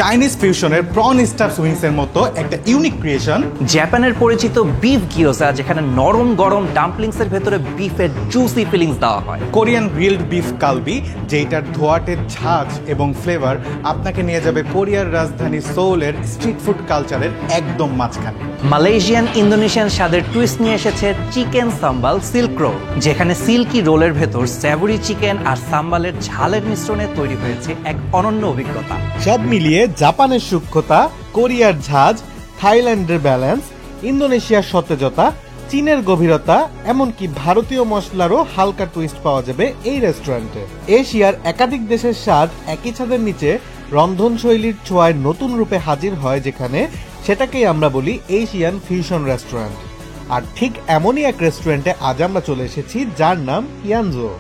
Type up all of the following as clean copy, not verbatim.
Chinese ফিউশনের prawn staff উইংসের মতো একটা unique creation. জাপানের পরিচিত বিফ গিয়োজা, যেখানে নরম গরম ডাম্পলিংসের ভেতরে বিফের জুসি ফিলিংস দেওয়া হয়। কোরিয়ান গ্রিলড বিফ কালবি, যেটার ধোয়াটের ঝাঁজ এবং ফ্লেভার আপনাকে নিয়ে যাবে কোরিয়ার রাজধানী সোউলের স্ট্রিট ফুড কালচারের একদম মাঝখানে। মালয়েশিয়ান ইন্দোনেশিয়ান স্বাদের টুইস্ট নিয়ে এসেছে চিকেন সাম্বাল সিল্ক রোল, যেখানে সিল্কি রোলের ভেতর স্যাভরি চিকেন আর সাম্বালের ঝালের মিশ্রণে তৈরি হয়েছে এক অনন্য অভিজ্ঞতা। সব মিলিয়ে জাপানের সূক্ষ্মতা, কোরিয়ার ঝাঁজ, থাইল্যান্ডের ব্যালেন্স, ইন্দোনেশিয়ার সতেজতা, চীনের গভীরতা, এমনকি ভারতীয় মশলারও হালকা টুইস্ট পাওয়া যাবে এই রেস্টুরেন্টে। এশিয়ার একাধিক দেশের স্বাদ একই ছাদের নিচে রন্ধনশৈলীর ছোঁয়ায় নতুন রূপে হাজির হয়, যেখানে সেটাকেই আমরা বলি এশিয়ান ফিউশন রেস্টুরেন্ট। আর ঠিক এমনই এক রেস্টুরেন্টে আজ আমরা চলে এসেছি, যার নাম ইয়ানজো।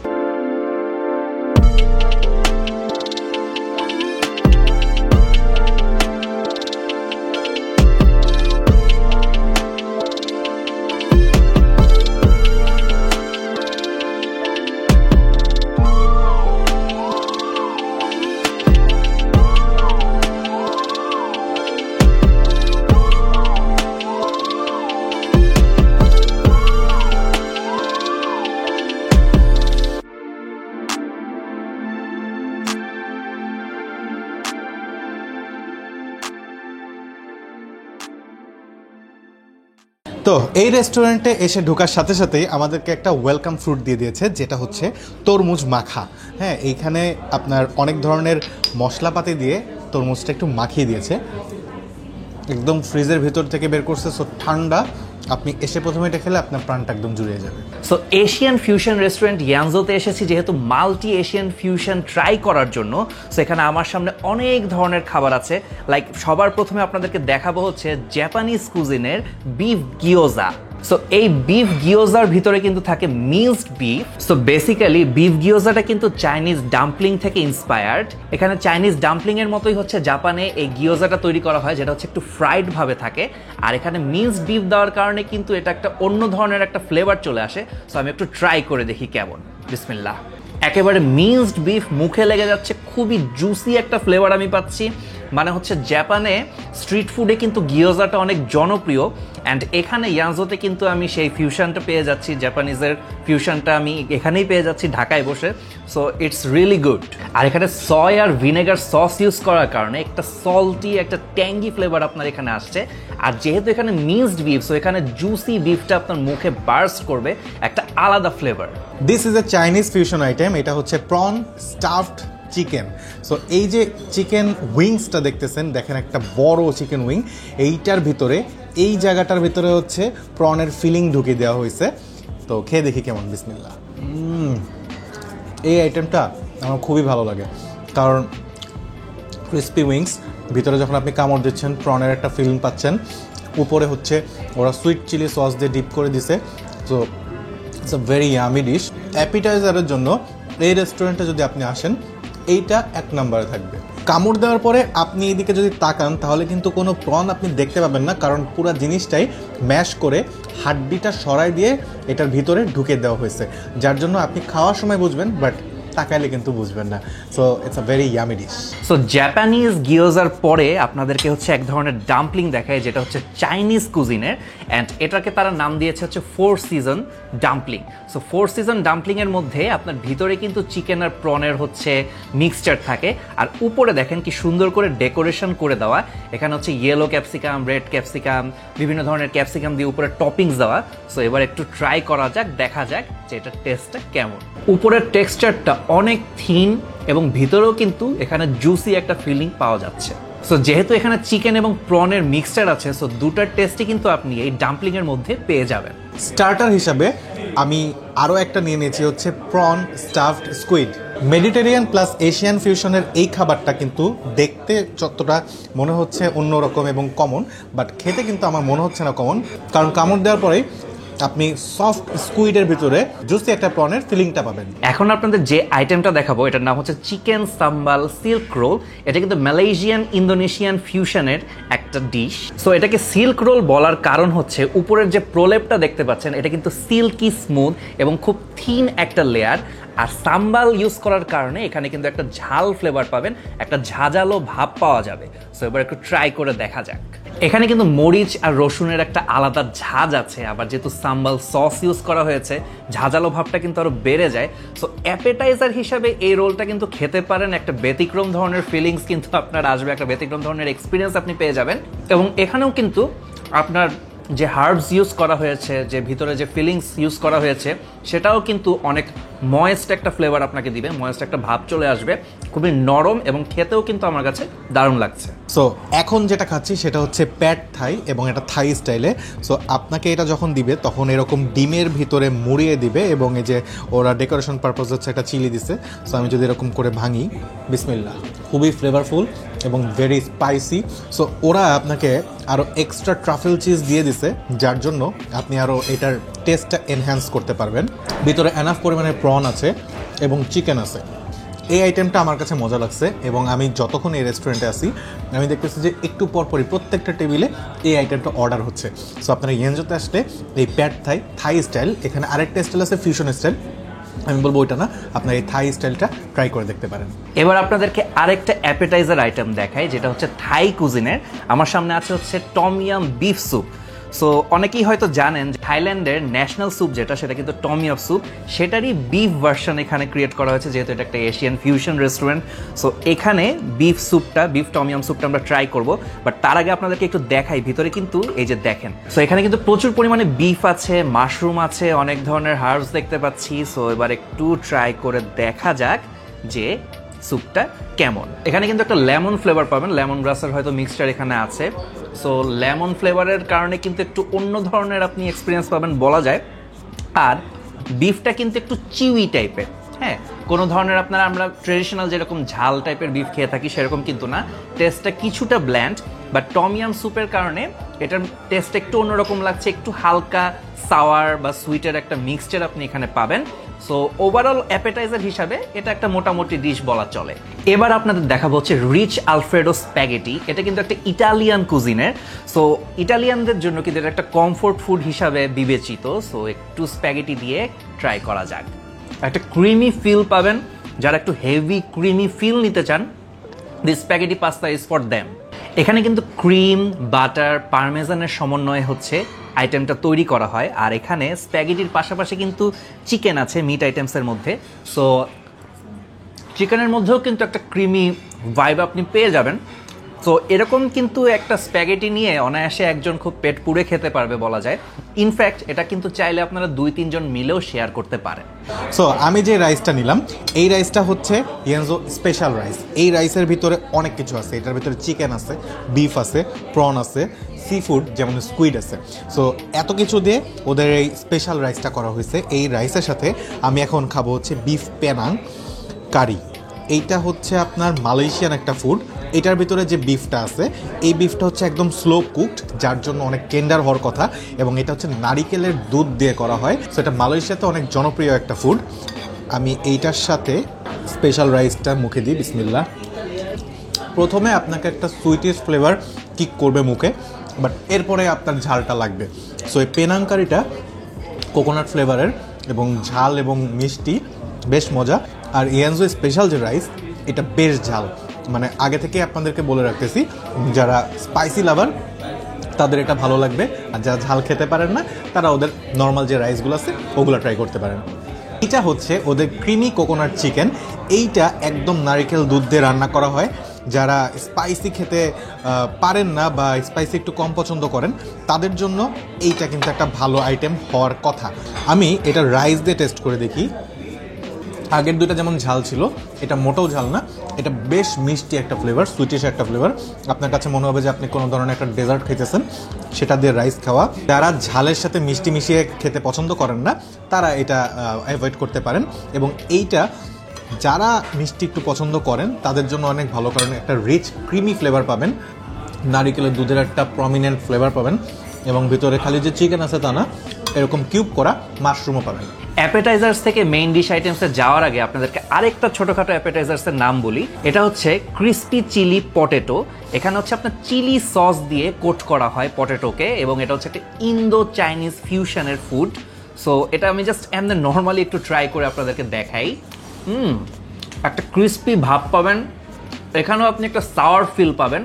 তো এই রেস্টুরেন্টে এসে ঢোকার সাথে সাথেই আমাদেরকে একটা ওয়েলকাম ফ্রুট দিয়ে দিয়েছে, যেটা হচ্ছে তরমুজ মাখা। হ্যাঁ, এইখানে আপনার অনেক ধরনের মশলাপাতি দিয়ে তরমুজটা একটু মাখিয়ে দিয়েছে, একদম ফ্রিজের ভিতর থেকে বের করছে, সো ঠান্ডা। আপনি এসে প্রথমে এটা খেলে আপনার প্রাণটা একদম জুড়িয়ে যাবে। সো এশিয়ান ফিউশন রেস্টুরেন্ট ইয়ানজোতে এসেছি যেহেতু মাল্টি এশিয়ান ফিউশন ট্রাই করার জন্য। সো এখানে আমার সামনে অনেক ধরনের খাবার আছে। লাইক সবার প্রথমে আপনাদেরকে দেখাবো হচ্ছে জাপানিজ কুজিনের বিফ গিয়োজা। সো এই বিফ গিয়োজার ভিতরে কিন্তু থাকে mixed beef. So basically beef গিয়োজাটা কিন্তু চাইনিজ ডাম্পলিং থেকে ইন্সপায়ার্ড। এখানে চাইনিজ ডাম্পলিং এর মতোই হচ্ছে জাপানে এই গিয়োজাটা তৈরি করা হয়, যেটা হচ্ছে একটু ফ্রাইড ভাবে থাকে। আর এখানে মিক্সড বিফ দেওয়ার কারণে কিন্তু এটা একটা অন্য ধরনের একটা ফ্লেভার চলে আসে। সো আমি একটু ট্রাই করে দেখি কেমন। বিসমিল্লাহ। একেবারে মিক্সড বিফ মুখে লেগে যাচ্ছে, খুবই জুসি একটা ফ্লেভার আমি পাচ্ছি। মানে হচ্ছে জাপানে স্ট্রিট ফুডে কিন্তু গিয়োজাটা অনেক জনপ্রিয়, অ্যান্ড এখানে ইয়ানজোতে কিন্তু আমি সেই ফিউশনটা পেয়ে যাচ্ছি, জাপানিজের ফিউশনটা আমি এখানেই পেয়ে যাচ্ছি ঢাকায় বসে। So it's really good. আর এখানে সয় আর ভিনেগার সস ইউজ করার কারণে একটা সল্টি, একটা ট্যাঙ্গি ফ্লেভার আপনার এখানে আসছে। আর যেহেতু এখানে মিক্সড বিফ, সো এখানে জুসি বিফটা আপনার মুখে বার্স্ট করবে একটা আলাদা flavour. This is a Chinese fusion item. এটা হচ্ছে প্রন স্টাফড চিকেন। সো এই যে চিকেন উইংসটা দেখতেছেন, দেখেন একটা বড় চিকেন উইং, এইটার ভিতরে এই জায়গাটার ভিতরে হচ্ছে প্রনের ফিলিং ঢুকিয়ে দেওয়া হয়েছে। তো খেয়ে দেখি কেমন। বিসমিল্লাহ। এই আইটেমটা আমার খুবই ভালো লাগে, কারণ ক্রিস্পি উইংস, ভিতরে যখন আপনি কামড় দিচ্ছেন প্রনের একটা ফিলিং পাচ্ছেন, উপরে হচ্ছে ওরা সুইট চিলি সস দিয়ে ডিপ করে দিছে। So it's a very yummy dish. অ্যাপিটাইজারের জন্য এই রেস্টুরেন্টে যদি আপনি আসেন, এইটা এক নম্বরে থাকবে। কামড় দেওয়ার পরে আপনি এদিকে যদি তাকান, তাহলে কিন্তু কোনো প্রন আপনি দেখতে পাবেন না, কারণ পুরো জিনিসটাই ম্যাশ করে হাড্ডিটা সরাই দিয়ে এটার ভিতরে ঢুকে দেওয়া হয়েছে, যার জন্য আপনি খাওয়ার সময় বুঝবেন, বাট তাকাইলে কিন্তু বুঝবেন না। So it's a very yummy dish. So Japanese গিয়োজার পরে আপনাদেরকে হচ্ছে এক ধরনের ডাম্পলিং দেখায়, যেটা হচ্ছে চাইনিজ কুজিনের, অ্যান্ড এটাকে তারা নাম দিয়েছে হচ্ছে 4 season dumpling. So 4 season dumpling এর মধ্যে আপনার ভিতরে কিন্তু চিকেন আর প্রনের হচ্ছে মিক্সচার থাকে, আর উপরে দেখেন কি সুন্দর করে ডেকোরেশন করে দেওয়া। এখানে হচ্ছে ইয়েলো ক্যাপসিকাম, রেড ক্যাপসিকাম, বিভিন্ন ধরনের ক্যাপসিকাম দিয়ে উপরে টপিংস দেওয়া। সো এবার একটু ট্রাই করা যাক, দেখা যাক যে এটার টেস্টটা কেমন। উপরের টেক্সচারটা অনেক থিন এবং ভিতরেও কিন্তু এখানে জুসি একটা ফিলিং পাওয়া যাচ্ছে। সো যেহেতু এখানে চিকেন এবং প্রনের মিক্সচার আছে, সো দুটার টেস্টই কিন্তু আপনি এই ডাম্পলিং এর মধ্যে পেয়ে যাবেন। স্টার্টার হিসাবে আমি আরও একটা নিয়ে নিয়েছি, হচ্ছে prawn stuffed squid. Mediterranean plus Asian ফিউশনের এই খাবারটা কিন্তু দেখতে যতটা মনে হচ্ছে অন্যরকম এবং কমন, বাট খেতে কিন্তু আমার মনে হচ্ছে না কমন, কারণ কামড় দেওয়ার পরেই আপনি সফট স্কুইডের ভিতরে জুসি একটা প্রনের ফিলিংটা পাবেন। এখন আপনাদের যে আইটেমটা দেখাবো, এটার নাম হচ্ছে চিকেন সাম্বাল সিল্ক রোল। এটা কিন্তু মালয়েশিয়ান ইন্দোনেশিয়ান ফিউশনের একটা ডিশ। সো এটাকে সিল্ক রোল বলার কারণ হচ্ছে উপরের যে প্রলেপটা দেখতে পাচ্ছেন, এটা কিন্তু সিল্কি স্মুথ এবং খুব থিন একটা লেয়ার। আর সাম্বাল ইউজ করার কারণে এখানে কিন্তু একটা ঝাল ফ্লেভার পাবেন, একটা ঝাঁঝালো ভাব পাওয়া যাবে। সো এবার একটু ট্রাই করে দেখা যাক। এখানে কিন্তু মরিচ আর রসুনের একটা আলাদা ঝাঁজ আছে, আবার যেহেতু সাম্বাল সস ইউজ করা হয়েছে ঝাঁঝালো ভাবটা কিন্তু আরো বেড়ে যায়। সো অ্যাপেটাইজার হিসাবে এই রোলটা কিন্তু খেতে পারেন, একটা ব্যতিক্রম ধরনের ফিলিংস কিন্তু আপনার আসবে, একটা ব্যতিক্রম ধরনের এক্সপিরিয়েন্স আপনি পেয়ে যাবেন। এবং এখানেও কিন্তু আপনার যে হার্বস ইউজ করা হয়েছে, যে ভিতরে যে ফিলিংস ইউজ করা হয়েছে, সেটাও কিন্তু অনেক ময়েস্ট একটা ফ্লেভার আপনাকে দিবে, ময়েস্ট একটা ভাব চলে আসবে, খুবই নরম এবং খেতেও কিন্তু আমার কাছে দারুণ লাগছে। সো এখন যেটা খাচ্ছি সেটা হচ্ছে প্যাড থাই এবং এটা থাই স্টাইলে। সো আপনাকে এটা যখন দিবে তখন এরকম ডিমের ভিতরে মুড়িয়ে দিবে এবং এই যে ওরা ডেকোরেশন পারপাস হচ্ছে একটা চিলি দিছে। সো আমি যদি এরকম করে ভাঙি, বিসমিল্লাহ, খুবই ফ্লেভারফুল এবং ভেরি স্পাইসি। সো ওরা আপনাকে আরও এক্সট্রা ট্রাফেল চিজ দিয়ে দিছে, যার জন্য আপনি আরও এটার টেস্টটা এনহ্যান্স করতে পারবেন। ভিতরে এনাফ পরিমাণে প্রন আছে এবং চিকেন আছে। এই আইটেমটা আমার কাছে মজা লাগছে এবং আমি যতক্ষণ এই রেস্টুরেন্টে আসি আমি দেখতেছি যে একটু পরপরই প্রত্যেকটা টেবিলে এই আইটেমটা অর্ডার হচ্ছে। সো আপনারা ইয়েনজোতে আসলে এই প্যাড থাই স্টাইল, এখানে আরেকটা স্টাইল আছে ফিউশন স্টাইল, আমি বলবো ওইটা না, আপনার এই থাই স্টাইলটা ট্রাই করে দেখতে পারেন। এবার আপনাদেরকে আরেকটা অ্যাপেটাইজার আইটেম দেখাই, যেটা হচ্ছে থাই কুজিনের। আমার সামনে আছে হচ্ছে tom yum beef soup. So অনেকেই হয়তো জানেন যে থাইল্যান্ডের ন্যাশনাল স্যুপ যেটা, সেটা কিন্তু টম ইয়াম স্যুপ, সেটারই বিফ ভার্সন এখানে ক্রিয়েট করা হয়েছে, যেহেতু এটা একটা এশিয়ান ফিউশন রেস্টুরেন্ট। সো এখানে বিফ টম ইয়াম স্যুপটা আমরা ট্রাই করব, বাট তার আগে আপনাদেরকে একটু দেখাই ভিতরে কিন্তু এই যে দেখেন। সো এখানে কিন্তু প্রচুর পরিমাণে বিফ আছে, মাশরুম আছে, অনেক ধরনের হার্বস দেখতে পাচ্ছি। সো এবার একটু ট্রাই করে দেখা যাক যে স্যুপটা কেমন। এখানে কিন্তু একটা লেমন ফ্লেভার পাবেন, লেমন গ্রাসের হয়তো মিক্সচার এখানে আছে। সো লেমন ফ্লেভারের কারণে কিন্তু একটু অন্য ধরনের আপনি এক্সপিরিয়েন্স পাবেন বলা যায়। আর বিফটা কিন্তু একটু চিউই টাইপের, হ্যাঁ, কোনো ধরনের আমরা ট্রেডিশনাল যেরকম ঝাল টাইপের বিফ খেয়ে থাকি সেরকম কিন্তু না, টেস্টটা কিছুটা ব্ল্যান্ড। বাট টম ইয়াম স্যুপের কারণে এটার টেস্ট একটু অন্যরকম লাগছে, একটু হালকা সাওয়ার বা সুইটের একটা মিক্সচার আপনি এখানে পাবেন। সো ওভারঅল অ্যাপেটাইজার হিসাবে এটা একটা মোটামুটি ডিশ বলা চলে। এবার আপনাদের দেখাবো হচ্ছে রিচ আলফ্রেডো স্প্যাগেটি। এটা কিন্তু একটা ইটালিয়ান কুজিনের। সো ইটালিয়ানদের জন্য কিন্তু এটা একটা কমফোর্ট ফুড হিসাবে বিবেচিত। সো একটু স্প্যাগেটি দিয়ে ট্রাই করা যাক। একটা ক্রিমি ফিল পাবেন, যারা একটু হেভি ক্রিমি ফিল নিতে চান, this spaghetti pasta is for them. এখানে কিন্তু ক্রিম, বাটার, পারমেজানের সমন্বয়ে হচ্ছে আইটেমটা তৈরি করা হয়। আর এখানে স্প্যাগেটির পাশাপাশি কিন্তু চিকেন আছে মিট আইটেমসের মধ্যে। সো চিকেনের মধ্যেও কিন্তু একটা ক্রিমি ভাইব আপনি পেয়ে যাবেন। সো এরকম কিন্তু একটা স্প্যাগেটি নিয়ে অনায়াসে একজন খুব পেট পুড়ে খেতে পারবে বলা যায়। ইনফ্যাক্ট এটা কিন্তু চাইলে আপনারা 2-3 জন মিলেও শেয়ার করতে পারেন। সো আমি যে রাইসটা নিলাম, এই রাইসটা হচ্ছে ইয়েনজো স্পেশাল রাইস। এই রাইসের ভিতরে অনেক কিছু আছে, এটার ভিতরে চিকেন আছে, বিফ আছে, প্রন আছে, সি ফুড যেমন স্কুইড আছে। সো এত কিছু দিয়ে ওদের এই স্পেশাল রাইসটা করা হয়েছে। এই রাইসের সাথে আমি এখন খাবো হচ্ছে বিফ পেনাং কারি। এইটা হচ্ছে আপনার মালয়েশিয়ান একটা ফুড। এটার ভিতরে যে বিফটা আছে, এই বিফটা হচ্ছে একদম স্লো কুকড, যার জন্য অনেক টেন্ডার হওয়ার কথা, এবং এটা হচ্ছে নারিকেলের দুধ দিয়ে করা হয়। সো এটা মালয়েশিয়াতে অনেক জনপ্রিয় একটা ফুড। আমি এইটার সাথে স্পেশাল রাইসটা মুখে দিই, বিসমিল্লাহ। প্রথমে আপনাকে একটা সুইটিশ ফ্লেভার কিক করবে মুখে, বাট এরপরে আপনার ঝালটা লাগবে। সো এই পেনাং কারিটা কোকোনাট ফ্লেভারের এবং ঝাল এবং মিষ্টি, বেশ মজা। আর ইয়েনজো স্পেশাল যে রাইস, এটা বেশ ঝাল। মানে আগে থেকে আপনাদেরকে বলে রাখতেছি, যারা স্পাইসি লাভার তাদের এটা ভালো লাগবে, আর যারা ঝাল খেতে পারেন না তারা ওদের নর্মাল যে রাইসগুলো আছে ওগুলো ট্রাই করতে পারেন। এটা হচ্ছে ওদের ক্রিমি কোকোনাট চিকেন। এইটা একদম নারিকেল দুধ দিয়ে রান্না করা হয়। যারা স্পাইসি খেতে পারেন না বা স্পাইসি একটু কম পছন্দ করেন, তাদের জন্য এইটা কিন্তু একটা ভালো আইটেম হওয়ার কথা। আমি এটা রাইস দিয়ে টেস্ট করে দেখি। আগের দুইটা যেমন ঝাল ছিল, এটা মোটেও ঝাল না, এটা বেশ মিষ্টি একটা ফ্লেভার, সুইটিশ একটা ফ্লেভার। আপনার কাছে মনে হবে যে আপনি কোনো ধরনের একটা ডেজার্ট খেতেছেন, সেটা দিয়ে রাইস খাওয়া। যারা ঝালের সাথে মিষ্টি মিশিয়ে খেতে পছন্দ করেন না, তারা এটা অ্যাভয়েড করতে পারেন। এবং এইটা যারা মিষ্টি একটু পছন্দ করেন তাদের জন্য অনেক ভালো, কারণ একটা রিচ ক্রিমি ফ্লেভার পাবেন, নারিকেলের দুধের একটা প্রমিনেন্ট ফ্লেভার পাবেন, এবং ভিতরে খালি যে চিকেন আছে তা না, এরকম কিউব করা মাশরুমও পাবেন। অ্যাপেটাইজার্স থেকে মেইন ডিশ আইটেমসে যাওয়ার আগে আপনাদেরকে আরেকটা ছোটোখাটো অ্যাপেটাইজার্সের নাম বলি। এটা হচ্ছে ক্রিস্পি চিলি পটেটো। এখানে হচ্ছে আপনার চিলি সস দিয়ে কোট করা হয় পটেটোকে, এবং এটা হচ্ছে একটা ইন্দো চাইনিজ ফিউশনের ফুড। সো এটা আমি জাস্ট এমনি নর্মালি একটু ট্রাই করে আপনাদেরকে দেখাই। একটা ক্রিস্পি ভাব পাবেন, এখানেও আপনি একটা সাওয়ার ফিল পাবেন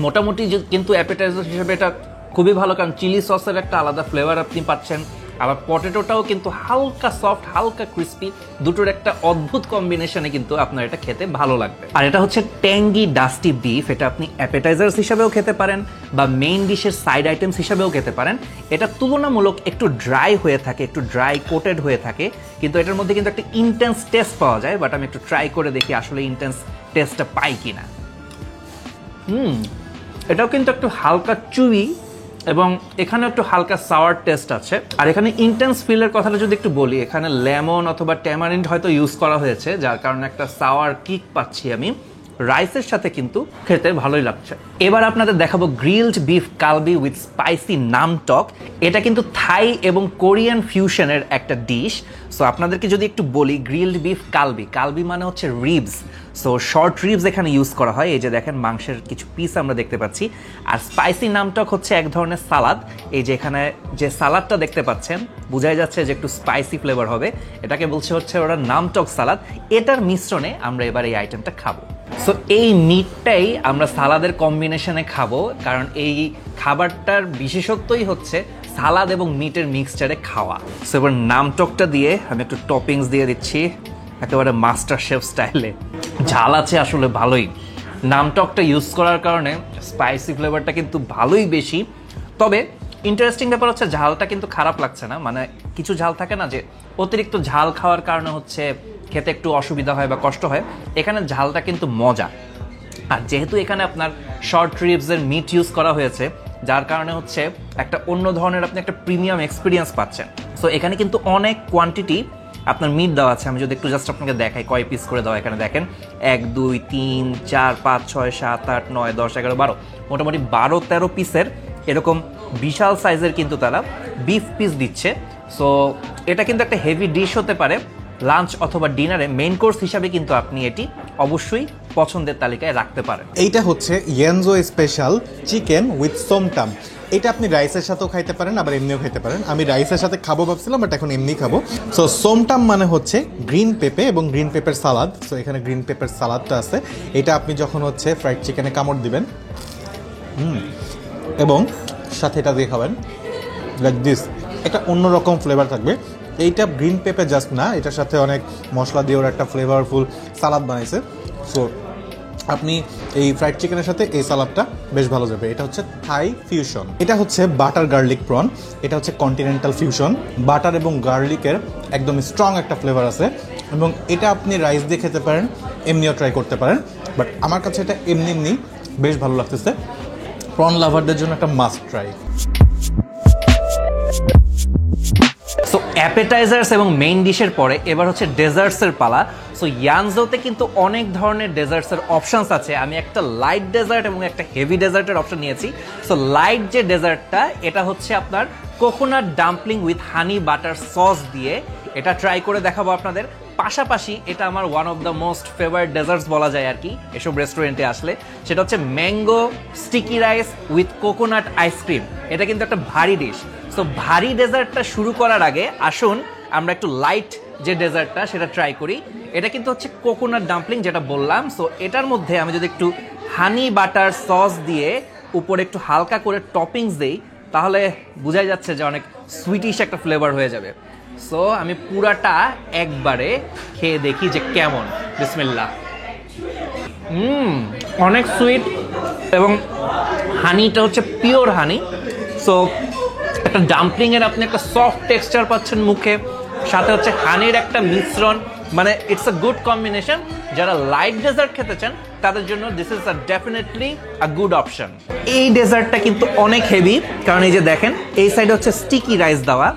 মোটামুটি, কিন্তু অ্যাপেটাইজার হিসেবে এটা খুবই ভালো, কারণ চিলি সসের একটা আলাদা ফ্লেভার আপনি পাচ্ছেন, আবার পটেটোটাও কিন্তু হালকা সফট হালকা ক্রিস্পি, দুটোর একটা অদ্ভুত কম্বিনেশনে কিন্তু আপনার এটা খেতে ভালো লাগবে। আর এটা হচ্ছে ট্যাঙ্গি ডাস্টি বিফ, এটা আপনি অ্যাপেটাইজার্স হিসাবেও খেতে পারেন বা মেইন ডিশের সাইড আইটেমস হিসাবেও খেতে পারেন। এটা তুলনামূলক একটু ড্রাই হয়ে থাকে, একটু ড্রাই কোটেড হয়ে থাকে, কিন্তু এটার মধ্যে কিন্তু একটা ইন্টেন্স টেস্ট পাওয়া যায়। বাট আমি একটু ট্রাই করে দেখি আসলে ইন্টেন্স টেস্টটা পাই কিনা। এটাও কিন্তু একটু হালকা চুই এবং এখানে একটু হালকা সাওয়ার টেস্ট আছে। আর এখানে ইন্টেন্স ফিলের কথাটা যদি একটু বলি, এখানে লেমন অথবা ট্যামারিন্ড হয়তো ইউজ করা হয়েছে, যার কারণে একটা সাওয়ার কিক পাচ্ছি আমি। রাইসের সাথে কিন্তু খেতে ভালোই লাগছে। এবার আপনাদের দেখাবো গ্রিলড বিফ কালবি উইথ স্পাইসি নামটক। এটা কিন্তু থাই এবং কোরিয়ান ফিউশনের একটা ডিশ। সো আপনাদেরকে যদি একটু বলি, গ্রিলড বিফ কালবি, কালবি মানে হচ্ছে রিবস, সো শর্ট রিবস এখানে ইউজ করা হয়। এই যে দেখেন মাংসের কিছু পিস আমরা দেখতে পাচ্ছি। আর স্পাইসি নামটক হচ্ছে এক ধরনের সালাদ। এই যে এখানে যে সালাদটা দেখতে পাচ্ছেন, বোঝাই যাচ্ছে যে একটু স্পাইসি ফ্লেভার হবে, এটাকে বলছে হচ্ছে ওরা নামটক সালাদ। এটার মিশ্রণে আমরা এবার এই আইটেমটা খাবো। সো এই মিটটাই আমরা সালাদের কম্বিনেশনে খাবো, কারণ এই খাবারটার বিশেষত্বই হচ্ছে সালাদ এবং মিটের মিক্সচারে খাওয়া। সো এবার নামটকটা দিয়ে আমি একটু টপিংস দিয়ে দিচ্ছি একেবারে মাস্টার শেফ স্টাইলে। ঝাল আছে আসলে ভালোই, নামটকটা ইউজ করার কারণে স্পাইসি ফ্লেভারটা কিন্তু ভালোই বেশি। তবে ইন্টারেস্টিং ব্যাপার হচ্ছে ঝালটা কিন্তু খারাপ লাগছে না, মানে কিছু ঝাল থাকে না যে অতিরিক্ত ঝাল খাওয়ার কারণে হচ্ছে খেতে একটু অসুবিধা হয় বা কষ্ট হয়, এখানে ঝালটা কিন্তু মজা। আর যেহেতু এখানে আপনার শর্ট রিবসের মিট ইউজ করা হয়েছে, যার কারণে হচ্ছে একটা অন্য ধরনের আপনি একটা প্রিমিয়াম এক্সপিরিয়েন্স পাচ্ছেন। সো এখানে কিন্তু অনেক কোয়ান্টিটি আপনার মিট দেওয়া আছে। আমি যদি একটু জাস্ট আপনাকে দেখাই কয় পিস করে দেওয়া, এখানে দেখেন 1 2 3 4 5 6 7 8 9 10 11 12, মোটামুটি 12-13 পিসের এরকম বিশাল সাইজের কিন্তু তারা বিফ পিস দিচ্ছে। সো এটা কিন্তু একটা হেভি ডিশ হতে পারে লাঞ্চ অথবা ডিনারে মেইন কোর্স হিসাবে, কিন্তু আপনি এটি অবশ্যই পছন্দের তালিকায় রাখতে পারেন। এইটা হচ্ছে ইয়ানজো স্পেশাল চিকেন উইথ সোমটাম। এটা আপনি রাইসের সাথেও খাইতে পারেন, আবার এমনিও খাইতে পারেন। আমি রাইসের সাথে খাবো ভাবছিলাম, বাট এখন এমনি খাবো। সো সোমটাম মানে হচ্ছে গ্রিন পেপে এবং গ্রিন পেপার সালাদ। সো এখানে গ্রিন পেপার সালাদটা আছে। এটা আপনি যখন হচ্ছে ফ্রাইড চিকেনে কামড় দিবেন এবং সাথে এটা দিয়ে খাবেন লাইক দিস, একটা অন্যরকম ফ্লেভার থাকবে। এইটা গ্রিন পেপে জাস্ট না, এটার সাথে অনেক মশলা দিয়ে ওরা একটা ফ্লেভারফুল সালাদ বানাইছে। সো আপনি এই ফ্রাইড চিকেনের সাথে এই সালাদটা বেশ ভালো যাবে। এটা হচ্ছে থাই ফিউশন। এটা হচ্ছে বাটার গার্লিক প্রন। এটা হচ্ছে কন্টিনেন্টাল ফিউশন। বাটার এবং গার্লিকের একদম স্ট্রং একটা ফ্লেভার আছে এবং এটা আপনি রাইস দিয়ে খেতে পারেন, এমনিও ট্রাই করতে পারেন। বাট আমার কাছে এটা এমনি এমনি বেশ ভালো লাগতেছে। প্রন লাভারদের জন্য একটা মাস্ট ট্রাই। সো অ্যাপেটাইজার্স এবং মেইন ডিশের পরে এবার হচ্ছে ডেজার্টসের পালা। সো ইয়ানজোতে কিন্তু অনেক ধরনের ডেজার্টসের অপশনস আছে। আমি একটা লাইট ডেজার্ট এবং একটা হেভি ডেজার্টের অপশন নিয়েছি। সো লাইট যে ডেজার্টটা, এটা হচ্ছে আপনার coconut dumpling with honey butter sauce দিয়ে, এটা ট্রাই করে দেখাবো আপনাদের। পাশাপাশি এটা আমার one of the most favourite deserts বলা যায় আর কি এসব রেস্টুরেন্টে আসলে, সেটা হচ্ছে mango sticky rice with coconut ice cream. এটা কিন্তু একটা ভারী ডিশ। সো ভারী ডেজার্টটা শুরু করার আগে আসুন আমরা একটু লাইট যে ডেজার্টটা সেটা ট্রাই করি। এটা কিন্তু হচ্ছে কোকোনাট ডাম্পলিং যেটা বললাম। সো এটার মধ্যে আমি যদি একটু হানি বাটার সস দিয়ে উপরে একটু হালকা করে টপিংস দেই, তাহলে বোঝাই যাচ্ছে যে অনেক সুইটিশ একটা ফ্লেভার হয়ে যাবে। সো আমি পুরাটা একবারে খেয়ে দেখি যে কেমন। বিসমিল্লাহ। অনেক সুইট এবং হানিটা হচ্ছে পিওর হানি। সো একটা ডাম্পলিংয়ের আপনি একটা সফট টেক্সচার পাচ্ছেন মুখে, সাথে হচ্ছে হানির একটা মিশ্রণ, মানে ইটস আ গুড কম্বিনেশন। যারা লাইট ডেজার্ট খেতে চান তাদের জন্য this is definitely a good option. এই ডেজার্টটা কিন্তু অনেক হেভি, কারণ এই যে দেখেন এই সাইডে হচ্ছে স্টিকি রাইস দেওয়া,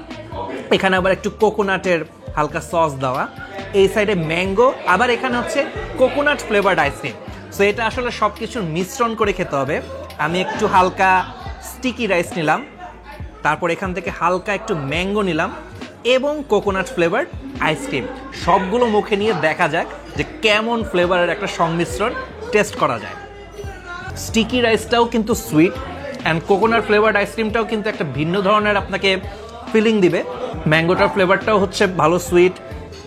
এখানে আবার একটু কোকোনাটের হালকা সস দেওয়া, এই সাইডে ম্যাঙ্গো, আবার এখানে হচ্ছে কোকোনাট ফ্লেভার্ড আইসক্রিম। সো এটা আসলে সব কিছুর মিশ্রণ করে খেতে হবে। আমি একটু হালকা স্টিকি রাইস নিলাম, তারপর এখান থেকে হালকা একটু ম্যাঙ্গো নিলাম এবং কোকোনাট ফ্লেভার্ড আইসক্রিম। সবগুলো মুখে নিয়ে দেখা যাক যে কেমন ফ্লেভারের একটা সংমিশ্রণ টেস্ট করা যায়। স্টিকি রাইসটাও কিন্তু সুইট অ্যান্ড কোকোনাট ফ্লেভার্ড আইসক্রিমটাও কিন্তু একটা ভিন্ন ধরনের আপনাকে ফিলিং দিবে। ম্যাঙ্গোটার ফ্লেভারটাও হচ্ছে ভালো সুইট,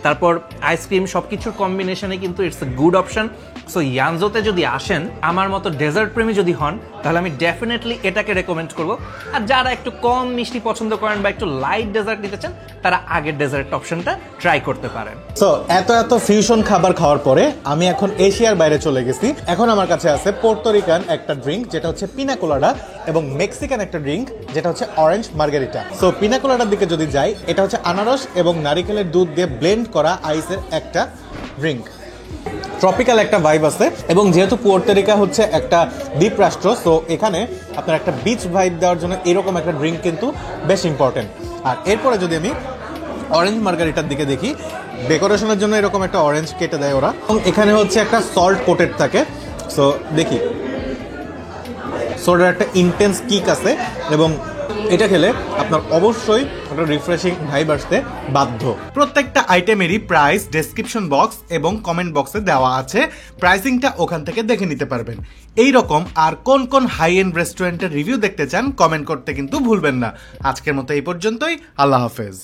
তারপর আইসক্রিম সব কিছুর কম্বিনেশনে কিন্তু it's a good option. So ইয়ানজোতে যদি আসেন, আমার মতো ডেজার্ট প্রেমী যদি হন, তাহলে আমি ডেফিনেটলি এটাকে রেকমেন্ড করব। আর যারা একটু কম মিষ্টি পছন্দ করেন বা একটু লাইট ডেজার্ট নিতে চান, তারা আগের ডেজার্ট অপশনটা ট্রাই করতে পারেন। সো এত ফিউশন খাবার খাওয়ার পরে আমি এখন এশিয়ার বাইরে চলে গেছি। এখন আমার কাছে আছে পোর্টোরিকান একটা ড্রিঙ্ক যেটা হচ্ছে পিনা কোলাডা, এবং মেক্সিকান একটা ড্রিঙ্ক যেটা হচ্ছে অরেঞ্জ মার্গারিটা। সো পিনা কোলাডার দিকে যদি যাই, এটা হচ্ছে আনারস এবং নারিকেলের দুধ দিয়ে ব্লেন্ড করা আইসের একটা ড্রিঙ্ক। ট্রপিক্যাল একটা ভাইব আছে, এবং যেহেতু পোর্টোরিকা হচ্ছে একটা দ্বীপ রাষ্ট্র, সো এখানে আপনার একটা বিচ ভাইব দেওয়ার জন্য এরকম একটা ড্রিঙ্ক কিন্তু বেশ ইম্পর্টেন্ট। আর এরপরে যদি আমি অরেঞ্জ মার্গারিটার দিকে দেখি, ডেকোরেশনের জন্য এরকম একটা অরেঞ্জ কেটে দেয় ওরা, এবং এখানে হচ্ছে একটা সল্ট কোটেড থাকে। সো দেখি, সোডার একটা ইন্টেন্স কিক আছে, এবং এটা খেলে আপনার অবশ্যই একটা রিফ্রেশিং ভাইব আসতে বাধ্য। প্রত্যেকটা আইটেমেরই প্রাইস ডেসক্রিপশন বক্স এবং কমেন্ট বক্সে দেওয়া আছে, প্রাইসিংটা ওখান থেকে দেখে নিতে পারবেন। এই রকম আর কোন কোন হাই এন্ড রেস্টুরেন্টের রিভিউ দেখতে চান কমেন্ট করতে কিন্তু ভুলবেন না। আজকের মতো এই পর্যন্তই, আল্লাহ হাফেজ।